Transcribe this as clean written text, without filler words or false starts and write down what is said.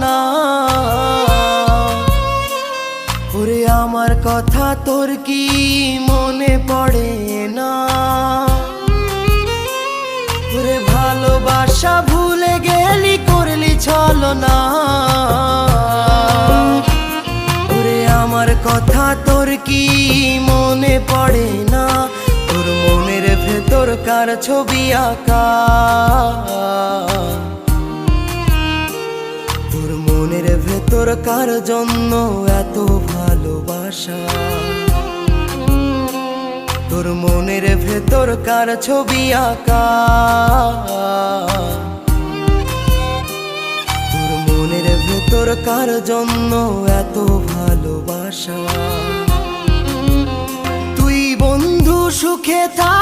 না। ওরে আমার কথা তোর কি মনে পড়ে না? ওরে ভালোবাসা ভুলে গেলি, করলি ছলনা। ওরে আমার কথা তোর কি মনে পড়ে না? তোর মনের ভেতর কার ছবি আঁকা? তোর মনের ভেতর কার জন্য এত ভালোবাসা? তোর মনের ভেতর কার ছবি আঁকা? তোর মনের ভেতর কার জন্য এত ভালোবাসা? তুই বন্ধু সুখে থাক,